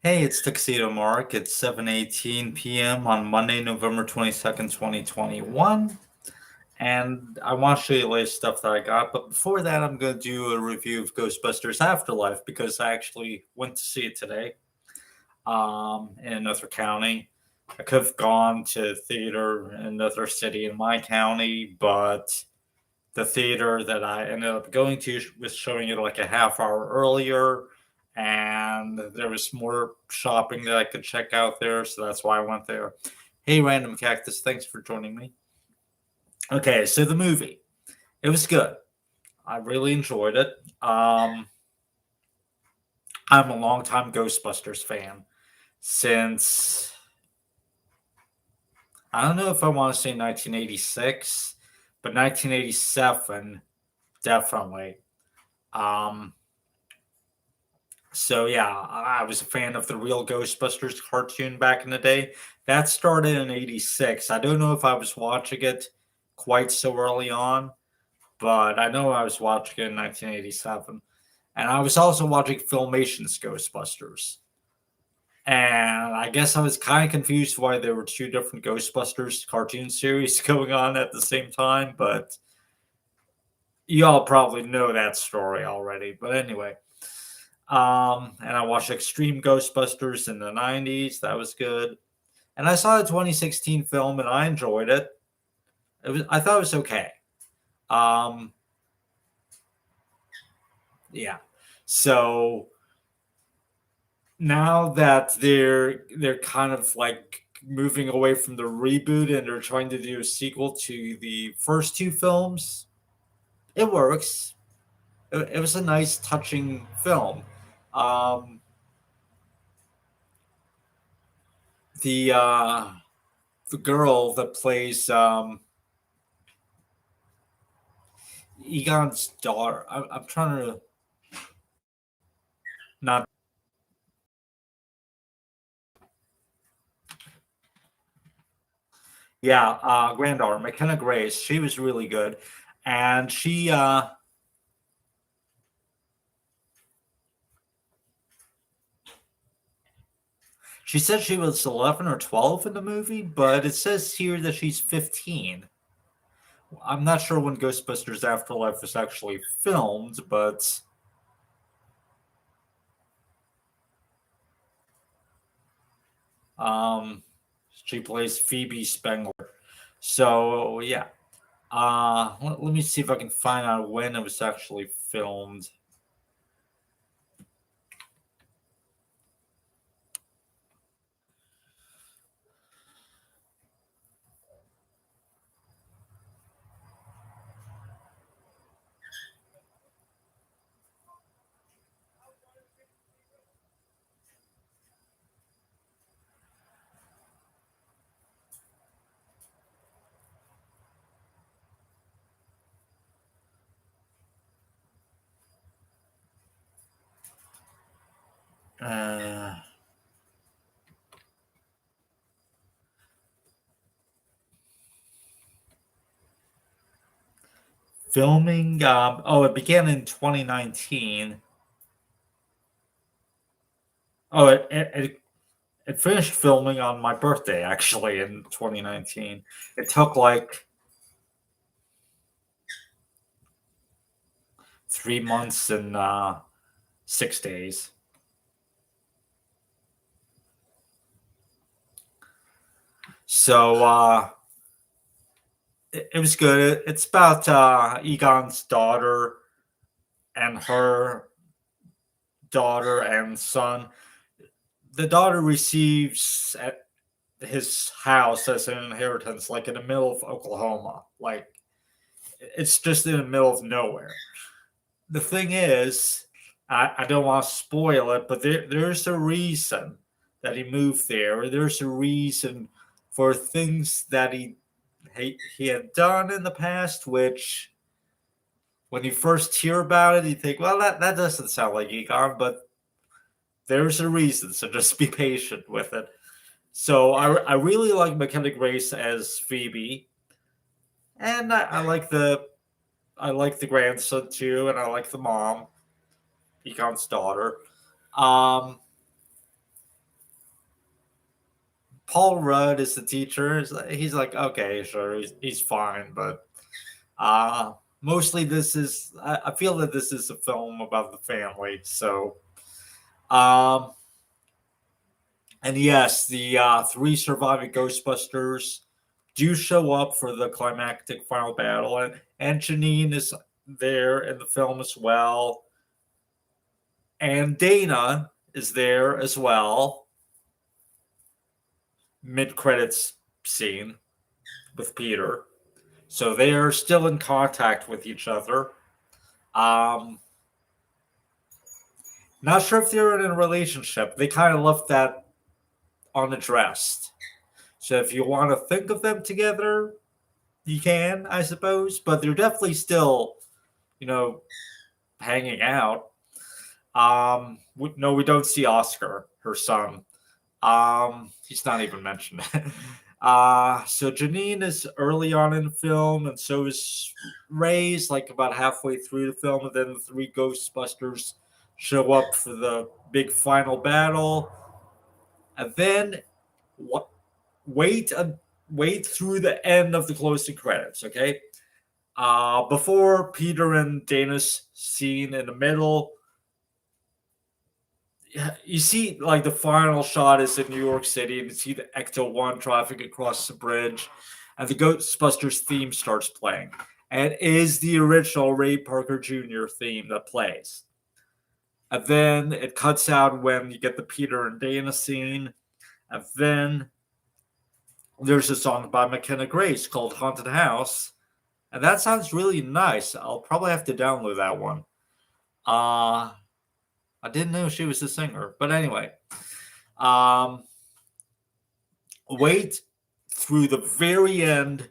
Hey, it's Tuxedo Mark. It's 7:18 p.m. on Monday, November 22nd, 2021. And I want to show you the latest stuff that I got. But before that, I'm going to do a review of Ghostbusters Afterlife because I actually went to see it today in another county. I could have gone to theater in another city in my county, but the theater that I ended up going to was showing it like a half hour earlier, and there was more shopping that I could check out there, so that's why I went there. Hey, Random Cactus, thanks for joining me. Okay, so the movie, it was good. I really enjoyed it. I'm a longtime Ghostbusters fan since I don't know if I want to say 1986, but 1987 definitely. Um, So yeah, I was a fan of the real Ghostbusters cartoon back in the day. That started in '86. I don't know if I was watching it quite so early on, but I know I was watching it in 1987. And I was also watching Filmation's Ghostbusters. And I guess I was kind of confused why there were two different Ghostbusters cartoon series going on at the same time, but you all probably know that story already. But anyway, and I watched Extreme Ghostbusters in the '90s. That was good. And I saw the 2016 film, and I enjoyed it. I thought it was okay. Um, yeah. So now that they're kind of like moving away from the reboot and they're trying to do a sequel to the first two films, it works. It was a nice, touching film. Um, the uh, the girl that plays Egon's daughter. I'm trying to not. Yeah, granddaughter McKenna Grace. She was really good, and she said she was 11 or 12 in the movie, but it says here that she's 15. I'm not sure when Ghostbusters Afterlife was actually filmed, but um, she plays Phoebe Spengler. So yeah, let me see if I can find out when it was actually filmed. Uh, Filming, it began in 2019. Oh, it finished filming on my birthday, actually, in 2019. It took like 3 months and 6 days. So it was good. It's about Egon's daughter and her daughter and son. The daughter receives at his house as an inheritance, like in the middle of Oklahoma. Like it's just in the middle of nowhere. The thing is, I don't want to spoil it, but there's a reason that he moved there. There's a reason for things that he had done in the past, which when you first hear about it, you think, well, that doesn't sound like Egon, but there's a reason, so just be patient with it. So I really like McKenna Grace as Phoebe, and I like the grandson too, and I like the mom, Egon's daughter. Um, Paul Rudd is the teacher. He's like, okay, sure, he's fine, but mostly this is. I feel that this is a film about the family. So, um, and yes, the three surviving Ghostbusters do show up for the climactic final battle, and Janine is there in the film as well, and Dana is there as well. Mid credits scene with Peter, so they are still in contact with each other. Um, Not sure if they're in a relationship. They kind of left that unaddressed. So if you want to think of them together, you can, I suppose. But they're definitely still, you know, hanging out. No, we don't see Oscar, her son. He's not even mentioned. So Janine is early on in the film, and so is Ray's like about halfway through the film, and then the three Ghostbusters show up for the big final battle, and then what? Wait, wait through the end of the closing credits, okay? Before Peter and Dana's scene in the middle, you see like the final shot is in New York City, and you see the Ecto One traffic across the bridge, and the Ghostbusters theme starts playing, and it is the original Ray Parker Jr. theme that plays. And then it cuts out when you get the Peter and Dana scene, and then there's a song by McKenna Grace called "Haunted House," and that sounds really nice. I'll probably have to download that one. Uh I didn't know she was a singer, but anyway, um, wait through the very end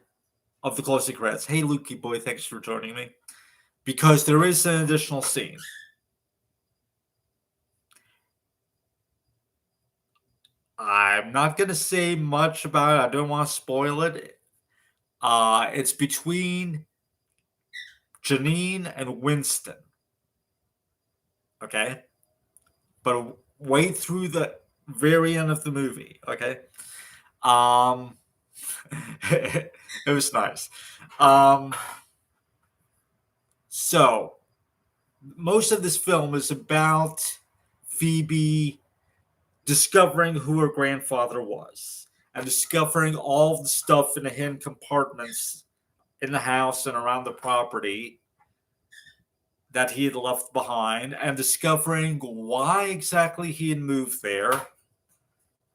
of the closing credits. Hey, Lukey boy, thanks for joining me. Because there is an additional scene. I'm not going to say much about it. I don't want to spoil it. It's between Janine and Winston. Okay? But wait through the very end of the movie. Okay? Um, it was nice. So, most of this film is about Phoebe discovering who her grandfather was and discovering all the stuff in the hidden compartments in the house and around the property that he had left behind, and discovering why exactly he had moved there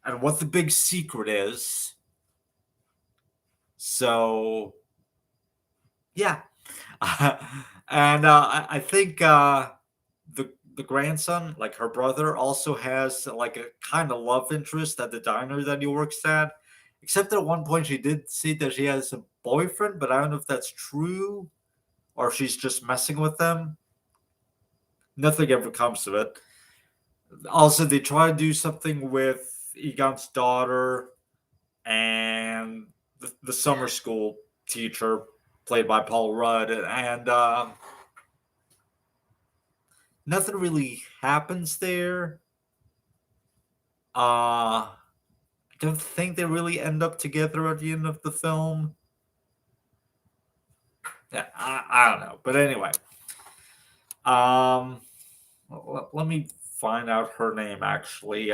and what the big secret is. So, yeah. And I think the grandson, like her brother, also has like a kind of love interest at the diner that he works at. Except at one point she did see that she has a boyfriend, but I don't know if that's true or if she's just messing with them. Nothing ever comes of it. Also, they try to do something with Egon's daughter and the summer school teacher, played by Paul Rudd, and nothing really happens there. I don't think they really end up together at the end of the film. Yeah, I don't know, but anyway, um, let me find out her name actually.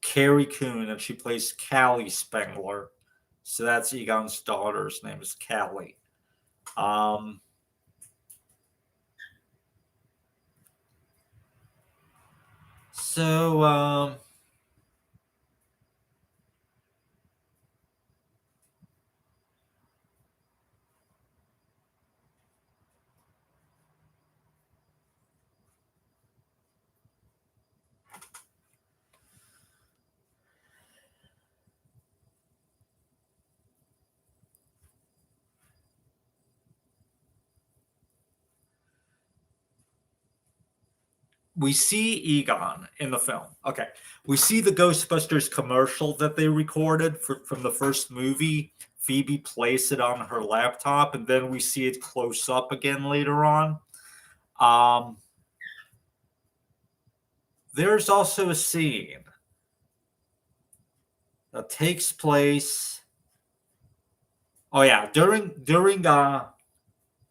Carrie Coon, and she plays Callie Spengler. So that's Egon's daughter's name is Callie. Um, so we see Egon in the film. Okay. We see the Ghostbusters commercial that they recorded from the first movie. Phoebe plays it on her laptop, and then we see it close up again later on. Um, there's also a scene that takes place. Oh yeah, during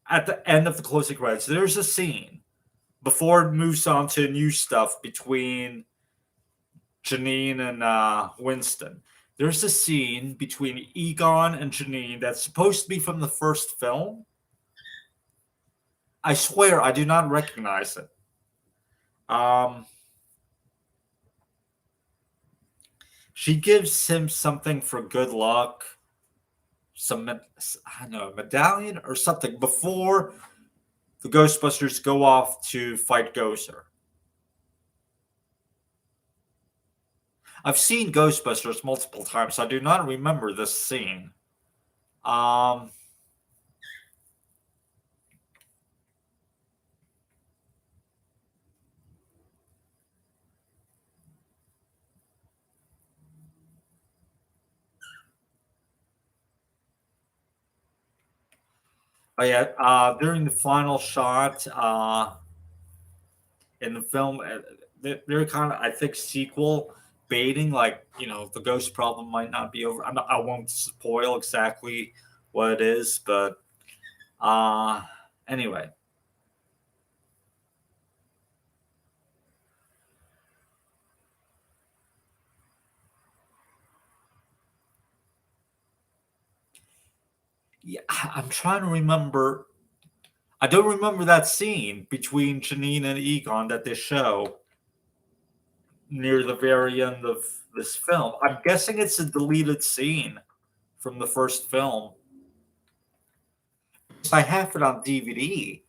at the end of the closing credits, there's a scene before it moves on to new stuff between Janine and Winston. There's a scene between Egon and Janine that's supposed to be from the first film. I swear I do not recognize it. Um, she gives him something for good luck, some I don't know, medallion or something before the Ghostbusters go off to fight Gozer. I've seen Ghostbusters multiple times. So I do not remember this scene. Um, oh yeah, during the final shot in the film, they're kind of, I think, sequel baiting. Like, the ghost problem might not be over. I won't spoil exactly what it is, but uh, anyway. Yeah, I'm trying to remember. I don't remember that scene between Janine and Egon that they show near the very end of this film. I'm guessing it's a deleted scene from the first film. I have it on DVD.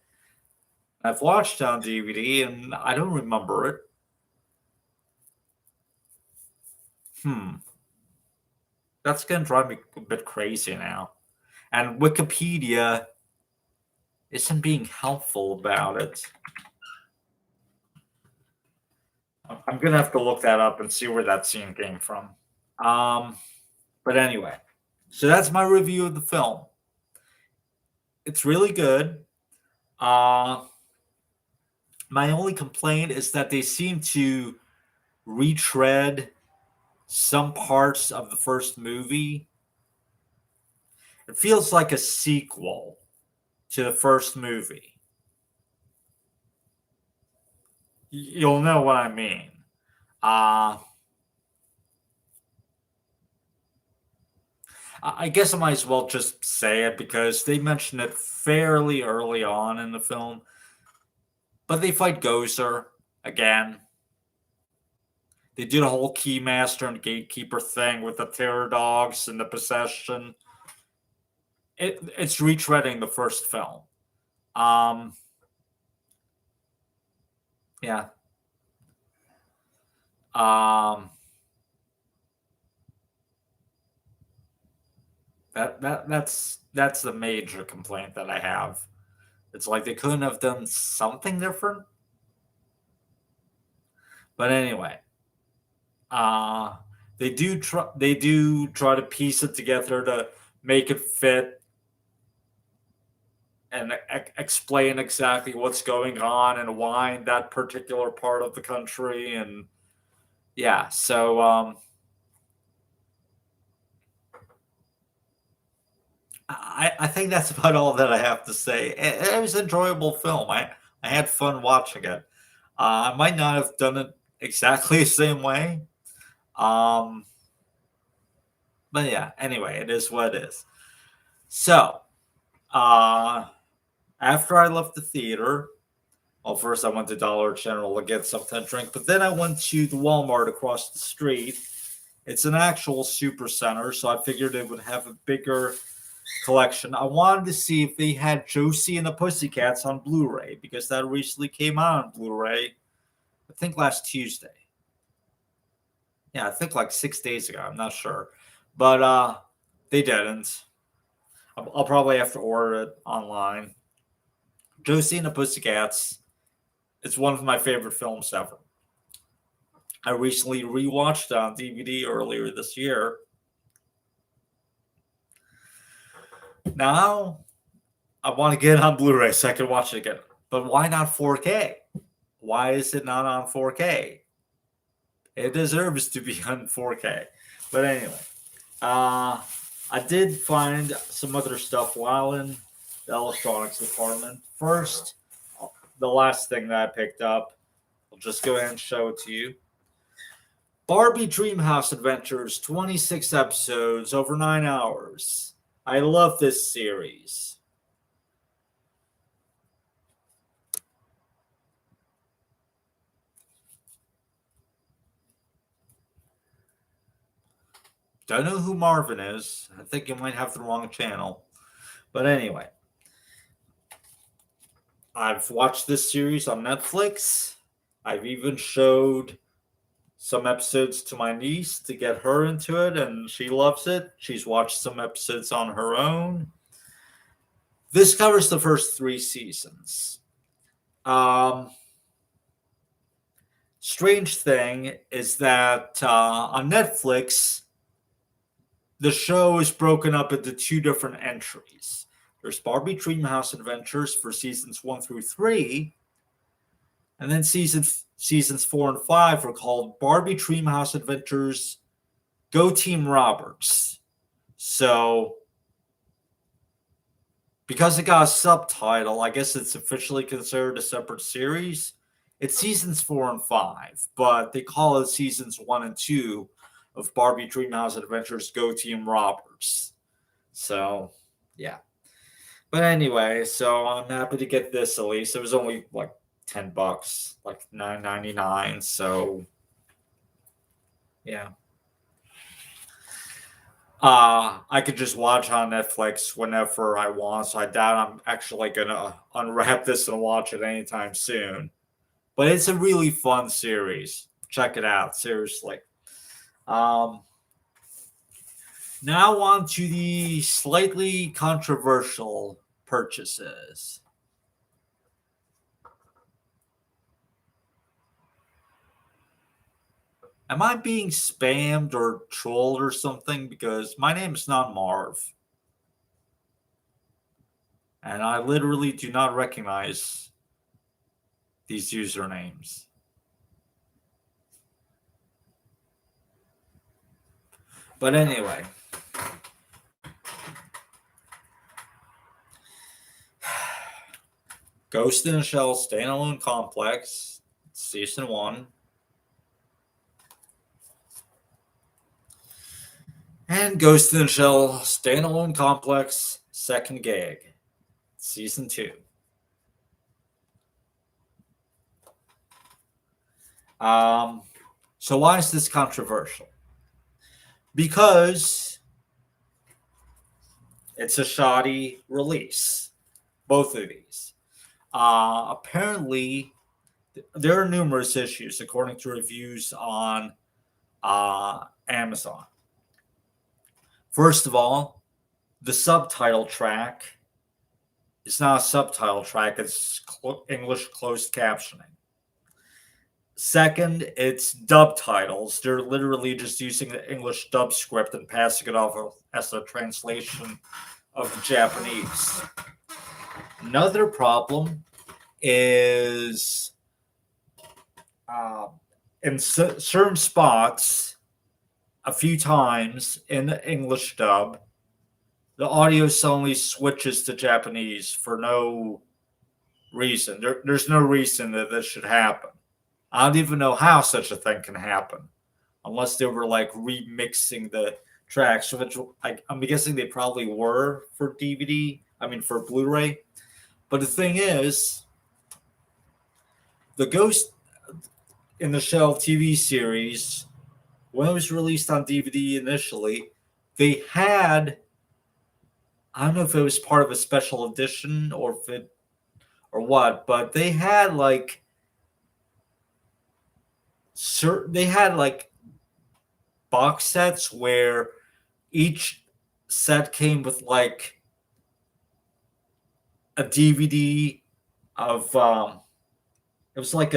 I've watched it on DVD and I don't remember it. Hmm. That's going to drive me a bit crazy now. And Wikipedia isn't being helpful about it. I'm going to have to look that up and see where that scene came from. Um, but anyway, so that's my review of the film. It's really good. Uh, my only complaint is that they seem to retread some parts of the first movie. It feels like a sequel to the first movie. You'll know what I mean. Uh, I guess I might as well just say it because they mention it fairly early on in the film. But they fight Gozer again. They do the whole Keymaster and Gatekeeper thing with the terror dogs and the possession. It's retreading the first film. Um, yeah. Um, that's the major complaint that I have. It's like they couldn't have done something different. But anyway, uh, they do try to piece it together to make it fit and explain exactly what's going on and why in that particular part of the country. And yeah, so I think that's about all that I have to say. It was an enjoyable film. I had fun watching it. I might not have done it exactly the same way. Um, but yeah, anyway, it is what it is. So, uh, after I left the theater, well, first I went to Dollar General to get something to drink, but then I went to the Walmart across the street. It's an actual super center, so I figured it would have a bigger collection. I wanted to see if they had Josie and the Pussycats on Blu-ray because that recently came out on Blu-ray. I think last Tuesday. Yeah, I think like 6 days ago. I'm not sure, but they didn't. I'll probably have to order it online. Josie and the Pussycats. It's one of my favorite films ever. I recently rewatched it on DVD earlier this year. Now I want to get it on Blu-ray so I can watch it again. But why not 4K? Why is it not on 4K? It deserves to be on 4K. But anyway, uh, I did find some other stuff while in the electronics department. First, the last thing that I picked up, I'll just go ahead and show it to you. Barbie Dreamhouse Adventures, 26 episodes, over 9 hours. I love this series. Don't know who Marvin is. I think you might have the wrong channel. But anyway, I've watched this series on Netflix. I've even showed some episodes to my niece to get her into it, and she loves it. She's watched some episodes on her own. This covers the first 3 seasons. Strange thing is that on Netflix, the show is broken up into 2 different entries. There's Barbie Dreamhouse Adventures for seasons 1 through 3, and then seasons 4 and 5 are called Barbie Dreamhouse Adventures Go Team Roberts. So, because it got a subtitle, I guess it's officially considered a separate series. It's seasons 4 and 5, but they call it seasons 1 and 2 of Barbie Dreamhouse Adventures Go Team Roberts. So, yeah. But anyway, so I'm happy to get this at least. It was only like $10, like $9.99. So, yeah. I could just watch on Netflix whenever I want, so I doubt I'm actually gonna unwrap this and watch it anytime soon. But it's a really fun series. Check it out, seriously. Now on to the slightly controversial purchases. Am I being spammed or trolled or something? Because my name is not Marv. And I literally do not recognize these usernames. But anyway. Ghost in a Shell Standalone Complex, Season 1. And Ghost in the Shell Standalone Complex, Second Gig, Season 2. So why is this controversial? Because it's a shoddy release, both of these. Apparently, there are numerous issues according to reviews on Amazon. First of all, the subtitle track is not a subtitle track, it's English closed captioning. Second, it's dub titles. They're literally just using the English dub script and passing it off as a translation of the Japanese. Another problem is in certain spots, a few times in the English dub, the audio suddenly switches to Japanese for no reason. There's no reason that this should happen. I don't even know how such a thing can happen, unless they were like remixing the tracks, which I'm guessing they probably were for DVD. I mean, for Blu-ray. But the thing is, the Ghost in the Shell TV series, when it was released on DVD initially, they had, I don't know if it was part of a special edition or if it or what, but they had like box sets where each set came with like a DVD of it was like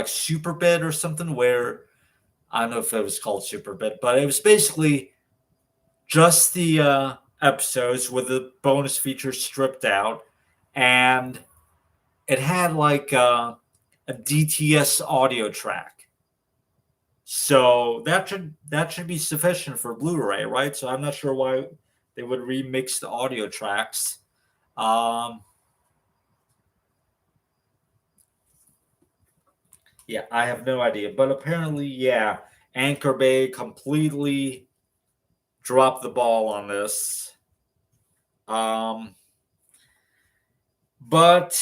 Superbit or something, where I don't know if it was called Superbit, but it was basically just the episodes with the bonus features stripped out, and it had like a DTS audio track. So that should be sufficient for Blu-ray, right? So I'm not sure why they would remix the audio tracks. Um, yeah, I have no idea, but apparently, yeah, Anchor Bay completely dropped the ball on this. Um, but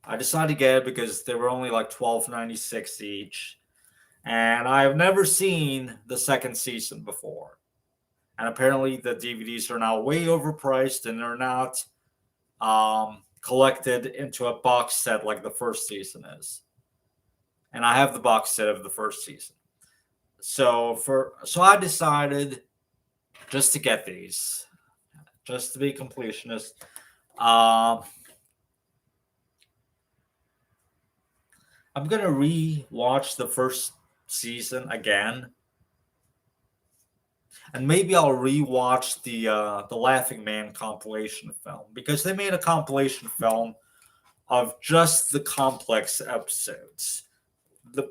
I decided to get it because they were only like $12.96 each, and I have never seen the second season before. And apparently, the DVDs are now way overpriced, and they're not collected into a box set like the first season is. And I have the box set of the first season. So I decided just to get these, just to be completionist. Um, I'm gonna re-watch the first season again, and maybe I'll re-watch the Laughing Man compilation film because they made a compilation film of just the complex episodes,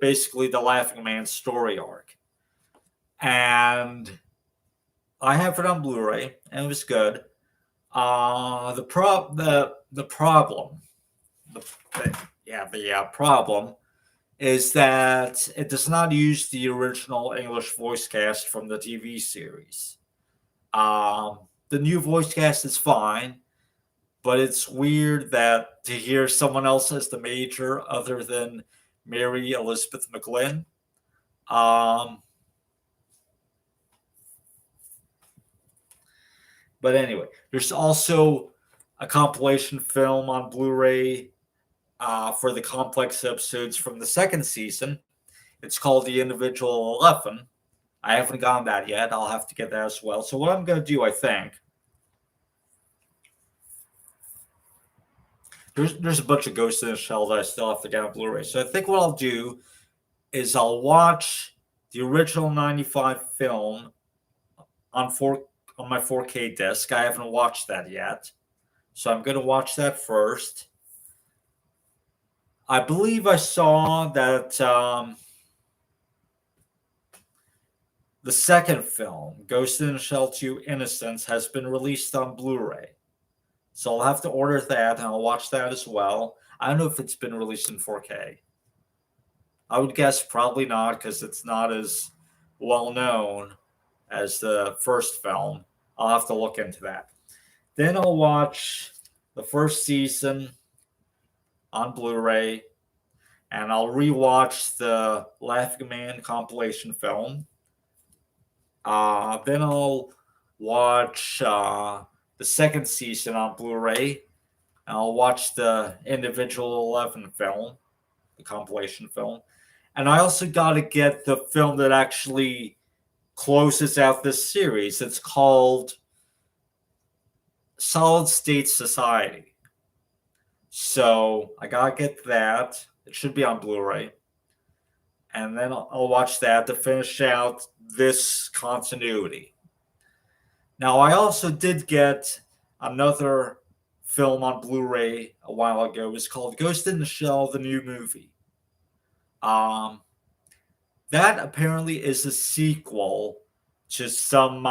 basically the Laughing Man story arc, and I have it on Blu-ray, and it was good. The problem, the problem is that it does not use the original English voice cast from the TV series. The new voice cast is fine, but it's weird that to hear someone else as the major other than Mary Elizabeth McGlynn. Um, but anyway, there's also a compilation film on Blu-ray for the complex episodes from the second season. It's called The Individual 11. I haven't gotten that yet. I'll have to get that as well. So what I'm going to do, I think, there's a bunch of Ghost in the Shell that I still have to get on Blu-ray. So I think what I'll do is I'll watch the original '95 film on on my 4K disc. I haven't watched that yet, so I'm going to watch that first. I believe I saw that the second film, Ghost in the Shell 2 Innocence, has been released on Blu-ray. So I'll have to order that and I'll watch that as well. I don't know if it's been released in 4K. I would guess probably not because it's not as well known as the first film. I'll have to look into that. Then I'll watch the first season on Blu-ray, and I'll rewatch the Laughing Man compilation film. Then I'll watch the second season on Blu-ray. And I'll watch the Individual 11 film, the compilation film. And I also got to get the film that actually closes out this series. It's called Solid State Society. So I got to get that. It should be on Blu-ray. And then I'll watch that to finish out this continuity. Now, I also did get another film on Blu-ray a while ago. It was called Ghost in the Shell, the new movie. That apparently is a sequel to some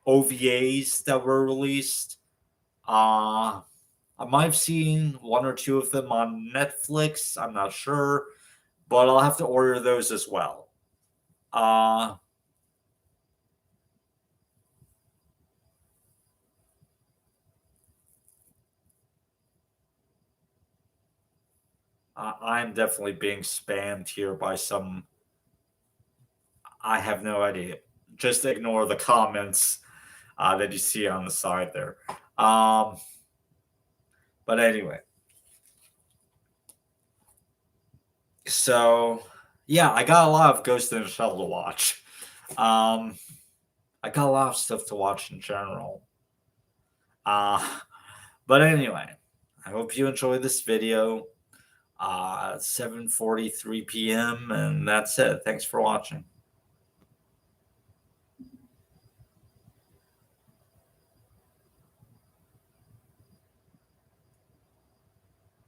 OVAs that were released. I might have seen one or two of them on Netflix. I'm not sure, but I'll have to order those as well. I'm definitely being spammed here by some. I have no idea. Just ignore the comments that you see on the side there. But anyway, so yeah, I got a lot of Ghost in the Shell to watch. I got a lot of stuff to watch in general. But anyway, I hope you enjoyed this video. 7:43 p.m. and that's it. Thanks for watching.